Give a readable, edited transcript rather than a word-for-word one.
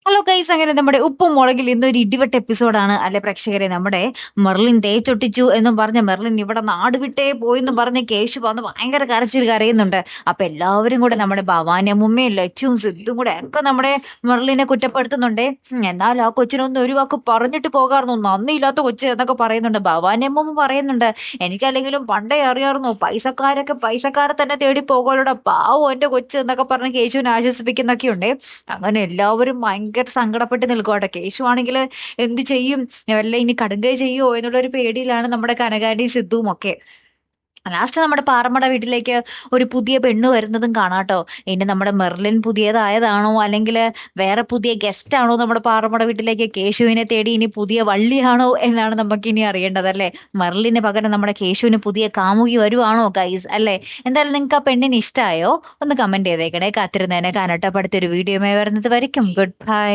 Hello guys, അങ്ങനെ നമ്മുടെ ഉപ്പും മുളകിൽ ഇന്നൊരു ഇടിവെട്ട് എപ്പിസോഡാണ് അല്ലെ പ്രേക്ഷകരെ. നമ്മുടെ മെർലിൻ തേച്ചൊട്ടിച്ചു എന്നും പറഞ്ഞ മെർലിൻ ഇവിടെ നാട് വിട്ടേ പോയെന്നും പറഞ്ഞ് കേശു വന്ന് ഭയങ്കര കരച്ചിൽ കരയുന്നുണ്ട്. അപ്പൊ എല്ലാവരും കൂടെ നമ്മുടെ ഭവാനി അമ്മുമ്മയും ലച്ചുവും സിദ്ധും കൂടെ ഒക്കെ നമ്മുടെ മെർലിനെ കുറ്റപ്പെടുത്തുന്നുണ്ടേ. എന്നാൽ ആ കൊച്ചിനൊന്ന് ഒരു വാക്ക് പറഞ്ഞിട്ട് പോകാറുന്നു, നന്ദിയില്ലാത്ത കൊച്ച് എന്നൊക്കെ പറയുന്നുണ്ട്. ഭവാനി അമ്മുമ്മ പറയുന്നുണ്ട്, എനിക്കല്ലെങ്കിലും പണ്ടേ അറിയാറുന്നു, പൈസക്കാരൊക്കെ പൈസക്കാരെ തന്നെ തേടി പോകുമല്ലോടെ, പാവം എന്റെ കൊച്ച് എന്നൊക്കെ പറഞ്ഞ് കേശുവിനെ ആശ്വസിപ്പിക്കുന്നൊക്കെ ഉണ്ട്. അങ്ങനെ എല്ലാവരും ഭയങ്കര സങ്കടപ്പെട്ട് നിൽക്കുവാട്ടെ. കേശു ആണെങ്കിൽ എന്ത് ചെയ്യും, വല്ല ഇനി കടുങ്കൈ ചെയ്യോ എന്നുള്ള ഒരു പേടിയിലാണ് നമ്മുടെ കനകാന്റിയും സിദ്ധുവും ഒക്കെ. ലാസ്റ്റ് നമ്മുടെ പാറമ്മട വീട്ടിലേക്ക് ഒരു പുതിയ പെണ്ണ് വരുന്നതും കാണാട്ടോ. ഇനി നമ്മുടെ മെർലിൻ പുതിയതായതാണോ അല്ലെങ്കിൽ വേറെ പുതിയ ഗസ്റ്റ് ആണോ നമ്മുടെ പാറമ്മട വീട്ടിലേക്ക് കേശുവിനെ തേടി ഇനി പുതിയ വള്ളിയാണോ എന്നാണ് നമുക്ക് ഇനി അറിയേണ്ടത് അല്ലേ. മെർലിന് പകരം നമ്മുടെ കേശുവിന് പുതിയ കാമുകി വരുവാണോ ഗൈസ് അല്ലേ. എന്തായാലും നിങ്ങൾക്ക് ആ പെണ്ണിന് ഇഷ്ടമായോ? ഒന്ന് കമന്റ് ചെയ്തേക്കണേ. കാത്തിരുന്നേനെ കാണട്ടെ. അടുത്തൊരു വീഡിയോ വരുന്നത് വരയ്ക്കും. Good bye.